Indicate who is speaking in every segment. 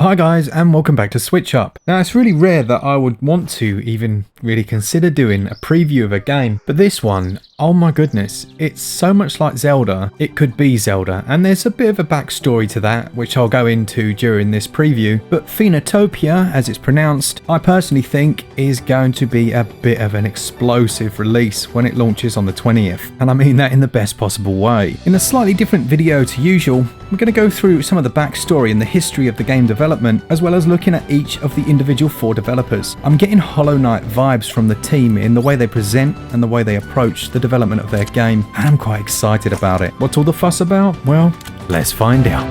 Speaker 1: Hi guys, and welcome back to SwitchUp. Now it's really rare that I would want to even really consider doing a preview of a game, but this one, oh my goodness, it's so much like Zelda, it could be Zelda, and there's a bit of a backstory to that, which I'll go into during this preview. But Phenotopia, as it's pronounced, I personally think is going to be a bit of an explosive release when it launches on the 20th, and I mean that in the best possible way. In a slightly different video to usual, we're going to go through some of the backstory and the history of the game development, as well as looking at each of the individual 4 developers. I'm getting Hollow Knight vibes from the team in the way they present and the way they approach the development of their game, and I'm quite excited about it. What's all the fuss about? Well, let's find out.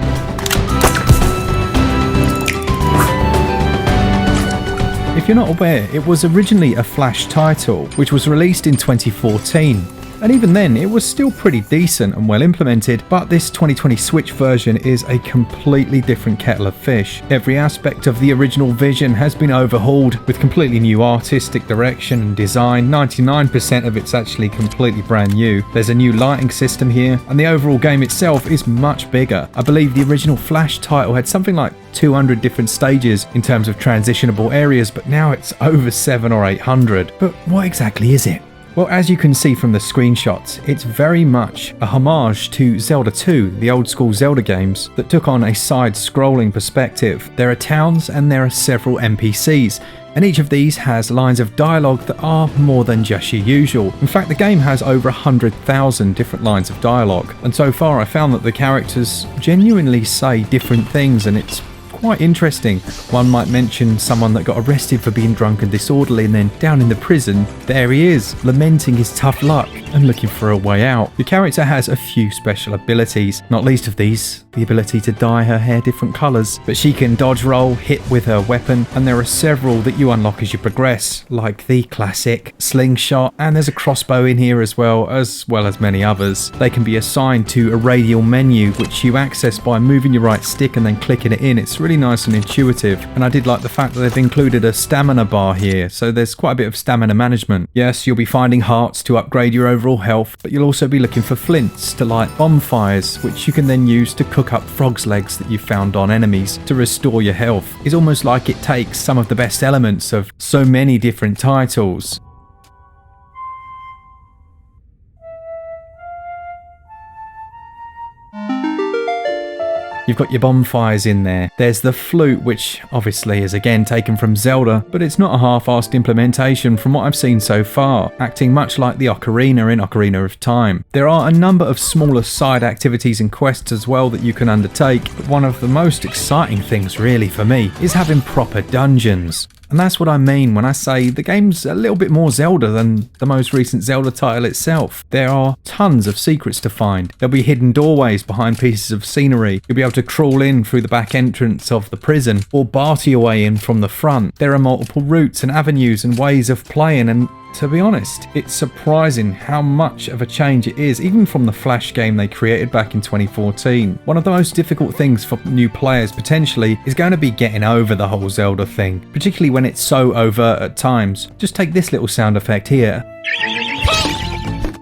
Speaker 1: If you're not aware, it was originally a Flash title, which was released in 2014. And even then, it was still pretty decent and well implemented, but this 2020 Switch version is a completely different kettle of fish. Every aspect of the original vision has been overhauled with completely new artistic direction and design. 99% of it's actually completely brand new. There's a new lighting system here, and the overall game itself is much bigger. I believe the original Flash title had something like 200 different stages in terms of transitionable areas, but now it's over 700 or 800. But what exactly is it? Well, as you can see from the screenshots, it's very much a homage to Zelda 2, the old school Zelda games that took on a side-scrolling perspective. There are towns and there are several NPCs, and each of these has lines of dialogue that are more than just your usual. In fact, the game has over 100,000 different lines of dialogue, and so far I found that the characters genuinely say different things, and it's quite interesting. One might mention someone that got arrested for being drunk and disorderly, and then down in the prison, there he is, lamenting his tough luck and looking for a way out. The character has a few special abilities, not least of these, the ability to dye her hair different colours, but she can dodge roll, hit with her weapon, and there are several that you unlock as you progress, like the classic slingshot, and there's a crossbow in here as well as many others. They can be assigned to a radial menu, which you access by moving your right stick and then clicking it in. It's really nice and intuitive, and I did like the fact that they've included a stamina bar here, so there's quite a bit of stamina management. Yes, you'll be finding hearts to upgrade your overall health, but you'll also be looking for flints to light bonfires, which you can then use to cook up frog's legs that you found on enemies to restore your health. It's almost like it takes some of the best elements of so many different titles. You've got your bonfires in there. There's the flute, which obviously is again taken from Zelda, but it's not a half-assed implementation from what I've seen so far, acting much like the ocarina in Ocarina of Time. There are a number of smaller side activities and quests as well that you can undertake, but one of the most exciting things really for me is having proper dungeons. And that's what I mean when I say the game's a little bit more Zelda than the most recent Zelda title itself. There are tons of secrets to find. There'll be hidden doorways behind pieces of scenery. You'll be able to crawl in through the back entrance of the prison or barter your way in from the front. There are multiple routes and avenues and ways of playing, and to be honest, it's surprising how much of a change it is, even from the Flash game they created back in 2014. One of the most difficult things for new players potentially is going to be getting over the whole Zelda thing, particularly when it's so overt at times. Just take this little sound effect here.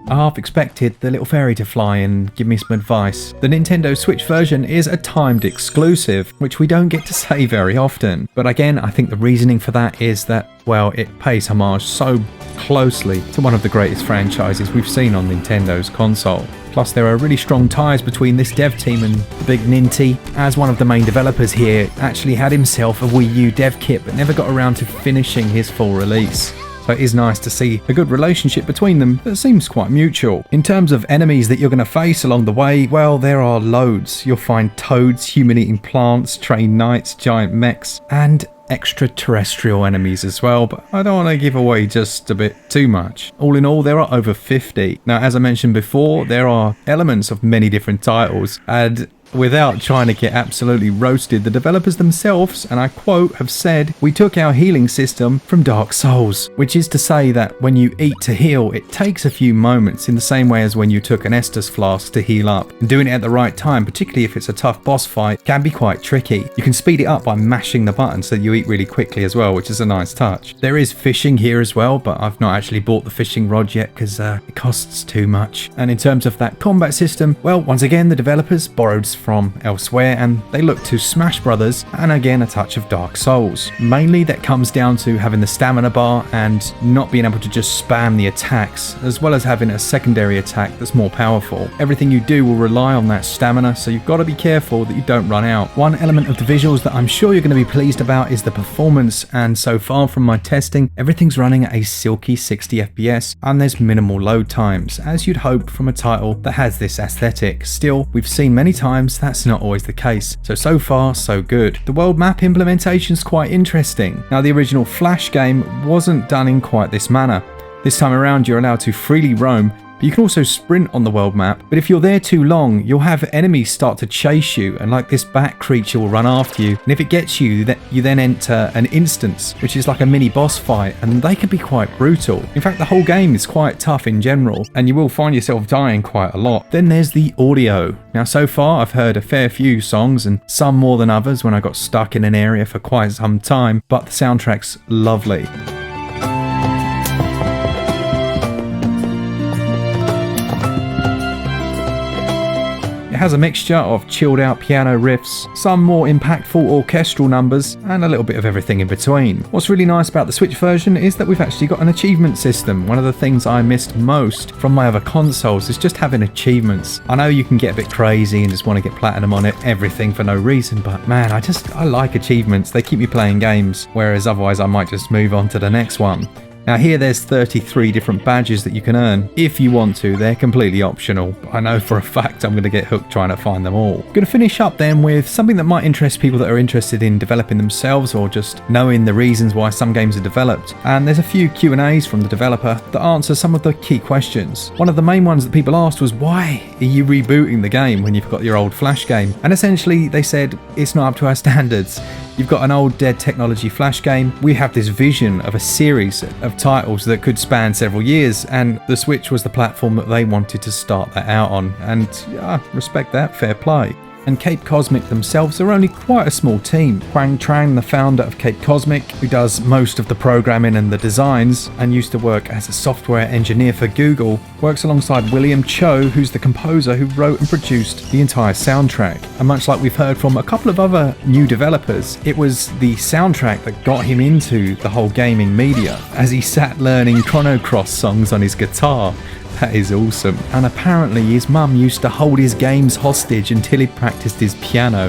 Speaker 1: I half expected the little fairy to fly and give me some advice. The Nintendo Switch version is a timed exclusive, which we don't get to say very often. But again, I think the reasoning for that is that, well, it pays homage so closely to one of the greatest franchises we've seen on Nintendo's console. Plus, there are really strong ties between this dev team and the big Ninty, as one of the main developers here actually had himself a Wii U dev kit but never got around to finishing his full release. So it is nice to see a good relationship between them that seems quite mutual. In terms of enemies that you're going to face along the way, well, there are loads. You'll find toads, human-eating plants, trained knights, giant mechs, and extraterrestrial enemies as well, but I don't want to give away just a bit too much. All in all, there are over 50. Now, as I mentioned before, there are elements of many different titles, and without trying to get absolutely roasted, the developers themselves, and I quote, have said, "We took our healing system from Dark Souls," which is to say that when you eat to heal, it takes a few moments in the same way as when you took an Estus flask to heal up. And doing it at the right time, particularly if it's a tough boss fight, can be quite tricky. You can speed it up by mashing the button so that you eat really quickly as well, which is a nice touch. There is fishing here as well, but I've not actually bought the fishing rod yet because it costs too much. And in terms of that combat system, well, once again, the developers borrowed from elsewhere, and they look to Smash Brothers and again a touch of Dark Souls. Mainly that comes down to having the stamina bar and not being able to just spam the attacks, as well as having a secondary attack that's more powerful. Everything you do will rely on that stamina, so you've got to be careful that you don't run out. One element of the visuals that I'm sure you're going to be pleased about is the performance, and so far from my testing, everything's running at a silky 60 FPS and there's minimal load times, as you'd hope from a title that has this aesthetic. Still, we've seen many times that's not always the case, so far so good. The world map implementation's quite interesting. Now, the original Flash game wasn't done in quite this manner. This time around you're allowed to freely roam, but you can also sprint on the world map, but if you're there too long, you'll have enemies start to chase you, and like this bat creature will run after you, and if it gets you, you then enter an instance, which is like a mini boss fight, and they can be quite brutal. In fact, the whole game is quite tough in general, and you will find yourself dying quite a lot. Then there's the audio. Now, so far I've heard a fair few songs, and some more than others when I got stuck in an area for quite some time, but the soundtrack's lovely. It has a mixture of chilled out piano riffs, some more impactful orchestral numbers, and a little bit of everything in between. What's really nice about the Switch version is that we've actually got an achievement system. One of the things I missed most from my other consoles is just having achievements. I know you can get a bit crazy and just want to get platinum on everything for no reason, but man, I like achievements. They keep me playing games, whereas otherwise I might just move on to the next one. Now here there's 33 different badges that you can earn. If you want to, they're completely optional. I know for a fact I'm going to get hooked trying to find them all. Going to finish up then with something that might interest people that are interested in developing themselves or just knowing the reasons why some games are developed. And there's a few Q&As from the developer that answer some of the key questions. One of the main ones that people asked was, why are you rebooting the game when you've got your old Flash game? And essentially they said, it's not up to our standards. You've got an old dead technology Flash game. We have this vision of a series of titles that could span several years, and the Switch was the platform that they wanted to start that out on, and respect that, fair play. And Cape Cosmic themselves are only quite a small team. Quang Tran, the founder of Cape Cosmic, who does most of the programming and the designs and used to work as a software engineer for Google, works alongside William Cho, who's the composer who wrote and produced the entire soundtrack. And much like we've heard from a couple of other new developers, it was the soundtrack that got him into the whole gaming media, as he sat learning Chrono Cross songs on his guitar. That is awesome. And apparently his mum used to hold his games hostage until he practiced his piano.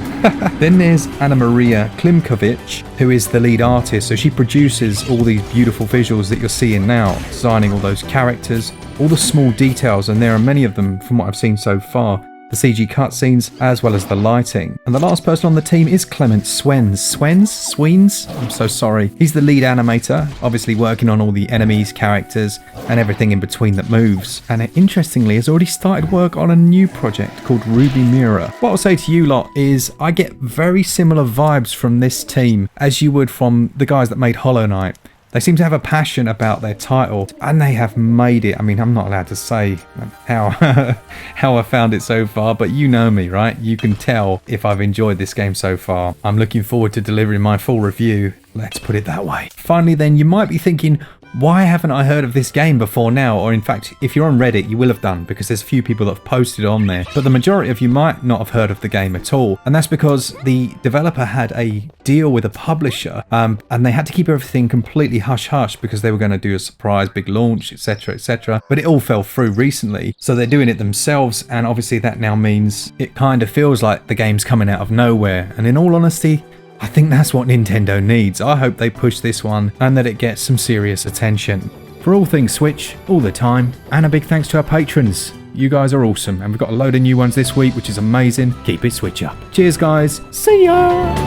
Speaker 1: Then there's Anna Maria Klimkovich, who is the lead artist, so she produces all these beautiful visuals that you're seeing now, designing all those characters, all the small details, and there are many of them from what I've seen so far. The CG cutscenes, as well as the lighting. And the last person on the team is Clement Sweens? I'm so sorry. He's the lead animator, obviously working on all the enemies, characters, and everything in between that moves. And interestingly, has already started work on a new project called Ruby Mirror. What I'll say to you lot is, I get very similar vibes from this team as you would from the guys that made Hollow Knight. They seem to have a passion about their title, and they have made it. I mean, I'm not allowed to say how how I found it so far, but you know me, right? You can tell if I've enjoyed this game so far. I'm looking forward to delivering my full review. Let's put it that way. Finally then, you might be thinking, why haven't I heard of this game before now? Or in fact, if you're on Reddit, you will have done, because there's a few people that have posted on there. But the majority of you might not have heard of the game at all. And that's because the developer had a deal with a publisher, and they had to keep everything completely hush-hush because they were going to do a surprise big launch, etc, etc. But it all fell through recently, so they're doing it themselves, and obviously that now means it kind of feels like the game's coming out of nowhere. And in all honesty, I think that's what Nintendo needs. I hope they push this one and that it gets some serious attention. For all things Switch, all the time, and a big thanks to our patrons. You guys are awesome, and we've got a load of new ones this week, which is amazing. Keep it Switch up. Cheers guys, see ya!